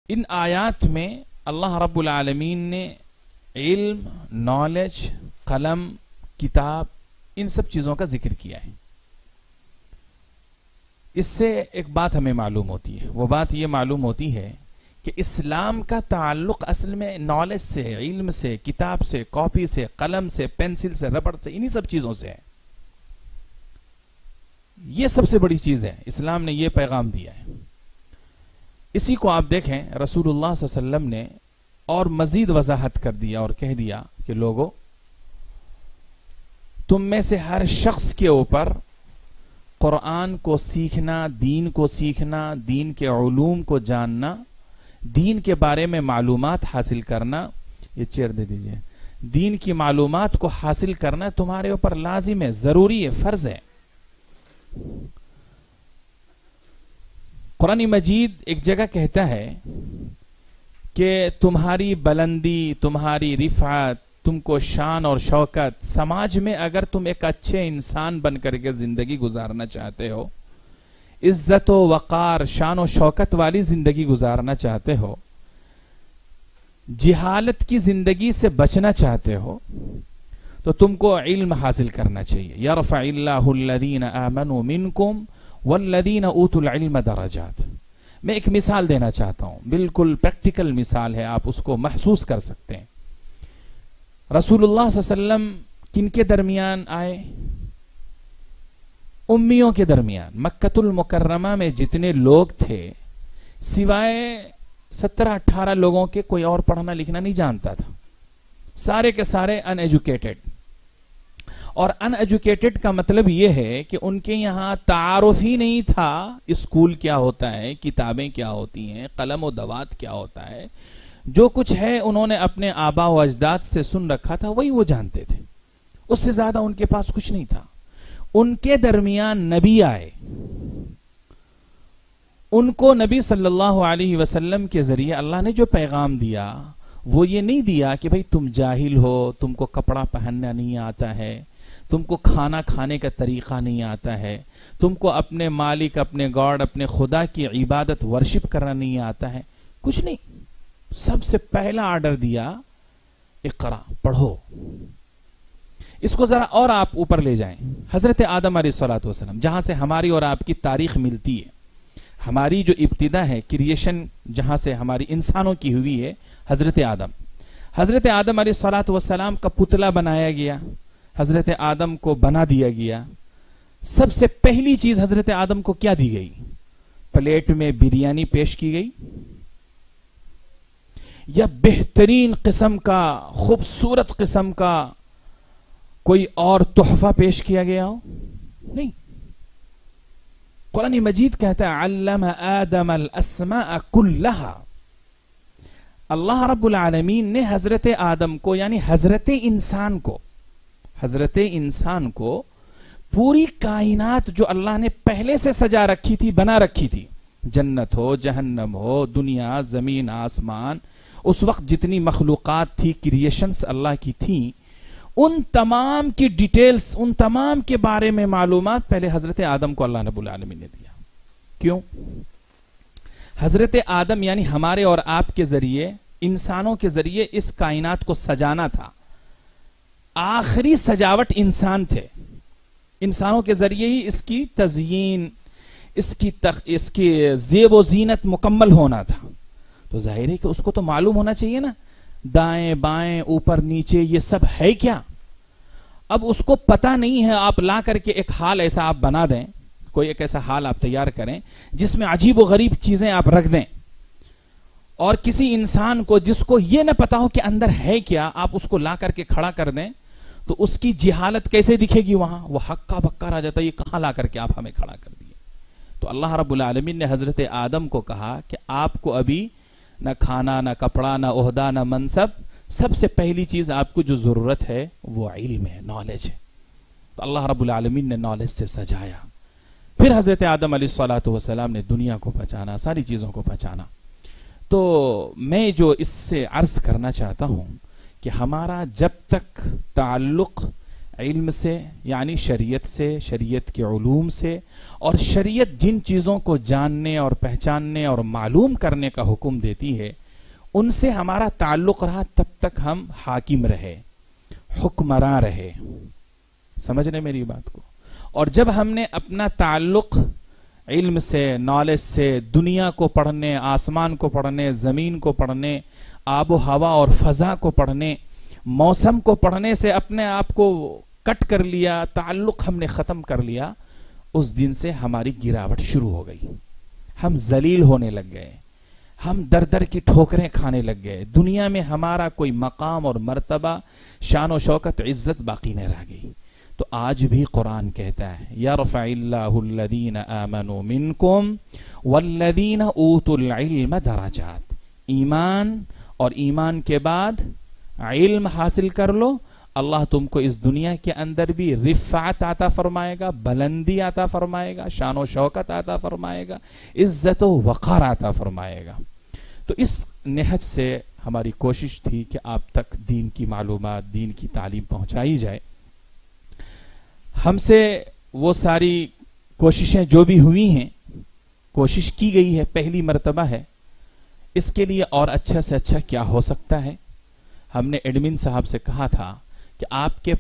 ان آیات میں اللہ رب العالمین نے علم، نالج، قلم، کتاب، ان سب چیزوں کا ذکر کیا ہے۔ اس سے ایک بات ہمیں معلوم ہوتی ہے، وہ بات یہ معلوم ہوتی ہے کہ اسلام کا تعلق اصل میں نالج سے، علم سے، کتاب سے، کاپی سے، قلم سے، پینسل سے، ربڑ سے، انہی سب چیزوں سے ہے۔ یہ سب سے بڑی چیز ہے، اسلام نے یہ پیغام دیا ہے۔ اسی کو آپ دیکھیں رسول اللہ صلی اللہ علیہ وسلم نے اور مزید وضاحت کر دیا اور کہہ دیا کہ لوگوں، تم میں سے ہر شخص کے اوپر قرآن کو سیکھنا، دین کو سیکھنا، دین کے علوم کو جاننا، دین کے بارے میں معلومات حاصل کرنا، یہ چیئر دے دیجئے، دین کی معلومات کو حاصل کرنا تمہارے اوپر لازم ہے، ضروری ہے، فرض ہے۔ قرآن مجید ایک جگہ کہتا ہے کہ تمہاری بلندی، تمہاری رفعت، تم کو شان اور شوکت، سماج میں اگر تم ایک اچھے انسان بن کر کے زندگی گزارنا چاہتے ہو، عزت و وقار، شان و شوکت والی زندگی گزارنا چاہتے ہو، جہالت کی زندگی سے بچنا چاہتے ہو، تو تم کو علم حاصل کرنا چاہیے۔ یرفع اللہ الذین آمنوا منکم والذین اوتوا العلم درجات۔ میں ایک مثال دینا چاہتا ہوں، بالکل پریکٹیکل مثال ہے، آپ اس کو محسوس کر سکتے ہیں۔ رسول اللہ صلی اللہ علیہ وسلم کن کے درمیان آئے؟ امیوں کے درمیان۔ مکۃ المکرمہ میں جتنے لوگ تھے سوائے 17-18 لوگوں کے کوئی اور پڑھنا لکھنا نہیں جانتا تھا، سارے کے سارے ان ایجوکیٹڈ۔ اور ان ایجوکیٹڈ کا مطلب یہ ہے کہ ان کے یہاں تعارف ہی نہیں تھا اسکول کیا ہوتا ہے، کتابیں کیا ہوتی ہیں، قلم و دوات کیا ہوتا ہے۔ جو کچھ ہے انہوں نے اپنے آبا و اجداد سے سن رکھا تھا، وہی وہ جانتے تھے، اس سے زیادہ ان کے پاس کچھ نہیں تھا۔ ان کے درمیان نبی آئے، ان کو نبی صلی اللہ علیہ وسلم کے ذریعے اللہ نے جو پیغام دیا وہ یہ نہیں دیا کہ بھئی تم جاہل ہو، تم کو کپڑا پہننا نہیں آتا ہے، تم کو کھانا کھانے کا طریقہ نہیں آتا ہے، تم کو اپنے مالک، اپنے گاڈ، اپنے خدا کی عبادت ورشپ کرنا نہیں آتا ہے، کچھ نہیں۔ سب سے پہلا آرڈر دیا، اقرا، پڑھو۔ اس کو ذرا اور آپ اوپر لے جائیں، حضرت آدم علیہ الصلوۃ والسلام، جہاں سے ہماری اور آپ کی تاریخ ملتی ہے، ہماری جو ابتدا ہے کریشن جہاں سے ہماری انسانوں کی ہوئی ہے، حضرت آدم۔ حضرت آدم علیہ الصلوۃ والسلام کا پتلا بنایا گیا، حضرت آدم کو بنا دیا گیا۔ سب سے پہلی چیز حضرت آدم کو کیا دی گئی؟ پلیٹ میں بریانی پیش کی گئی، یا بہترین قسم کا، خوبصورت قسم کا کوئی اور تحفہ پیش کیا گیا ہو؟ نہیں۔ قرآن مجید کہتا ہے علم آدم الاسماء کلہا۔ اللہ رب العالمین نے حضرت آدم کو، یعنی حضرت انسان کو پوری کائنات جو اللہ نے پہلے سے سجا رکھی تھی، بنا رکھی تھی، جنت ہو، جہنم ہو، دنیا، زمین، آسمان، اس وقت جتنی مخلوقات تھی، کریشنز اللہ کی تھیں، ان تمام کی ڈیٹیلز، ان تمام کے بارے میں معلومات پہلے حضرت آدم کو اللہ رب العالمین نے دیا۔ کیوں؟ حضرت آدم یعنی ہمارے اور آپ کے ذریعے، انسانوں کے ذریعے اس کائنات کو سجانا تھا۔ آخری سجاوٹ انسان تھے، انسانوں کے ذریعے ہی اس کی تزیین، اس کی زیب و زینت مکمل ہونا تھا۔ تو ظاہر ہے کہ اس کو تو معلوم ہونا چاہیے نا، دائیں بائیں، اوپر نیچے، یہ سب ہے کیا۔ اب اس کو پتا نہیں ہے، آپ لا کر کے ایک حال ایسا آپ بنا دیں، کوئی ایک ایسا حال آپ تیار کریں جس میں عجیب و غریب چیزیں آپ رکھ دیں، اور کسی انسان کو جس کو یہ نہ پتا ہو کہ اندر ہے کیا، آپ اس کو لا کر کے کھڑا کر دیں، تو اس کی جہالت کیسے دکھے گی وہاں؟ وہ ہکا بکا رہ جاتا ہے، یہ کہاں لا کر کے آپ ہمیں کھڑا کر دیے۔ تو اللہ رب العالمین نے حضرت آدم کو کہا کہ آپ کو ابھی نہ کھانا، نہ کپڑا، نہ عہدہ، نہ منصب، سب سے پہلی چیز آپ کو جو ضرورت ہے وہ علم ہے، نالج ہے۔ تو اللہ رب العالمین نے نالج سے سجایا۔ پھر حضرت آدم علیہ الصلوۃ والسلام نے دنیا کو پہچانا، ساری چیزوں کو پہچانا۔ تو میں جو اس سے عرض کرنا چاہتا ہوں کہ ہمارا جب تک تعلق علم سے یعنی شریعت سے، شریعت کے علوم سے، اور شریعت جن چیزوں کو جاننے اور پہچاننے اور معلوم کرنے کا حکم دیتی ہے ان سے ہمارا تعلق رہا، تب تک ہم حاکم رہے، حکمراں رہے. سمجھ رہے میری بات کو؟ اور جب ہم نے اپنا تعلق علم سے، نالج سے، دنیا کو پڑھنے، آسمان کو پڑھنے، زمین کو پڑھنے، آب و ہوا اور فضا کو پڑھنے، موسم کو پڑھنے سے اپنے آپ کو کٹ کر لیا، تعلق ہم نے ختم کر لیا، اس دن سے ہماری گراوٹ شروع ہو گئی. ہم ذلیل ہونے لگ گئے، ہم در در کی ٹھوکریں کھانے لگ گئے. دنیا میں ہمارا کوئی مقام اور مرتبہ، شان و شوکت، عزت باقی نہیں رہ گئی. تو آج بھی قرآن کہتا ہے یرفع اللہ الذین آمنوا منکم والذین اوتوا العلم درجات. ایمان اور ایمان کے بعد علم حاصل کر لو، اللہ تم کو اس دنیا کے اندر بھی رفعت عطا فرمائے گا، بلندی عطا فرمائے گا، شان و شوکت عطا فرمائے گا، عزت و وقار عطا فرمائے گا. تو اس نہج سے ہماری کوشش تھی کہ آپ تک دین کی معلومات، دین کی تعلیم پہنچائی جائے. ہم سے وہ ساری کوششیں جو بھی ہوئی ہیں، کوشش کی گئی ہے، پہلی مرتبہ ہے. اس کے لیے اور اچھا سے اچھا کیا ہو سکتا ہے؟ ہم نے ایڈمن صاحب سے کہا تھا کہ آپ کے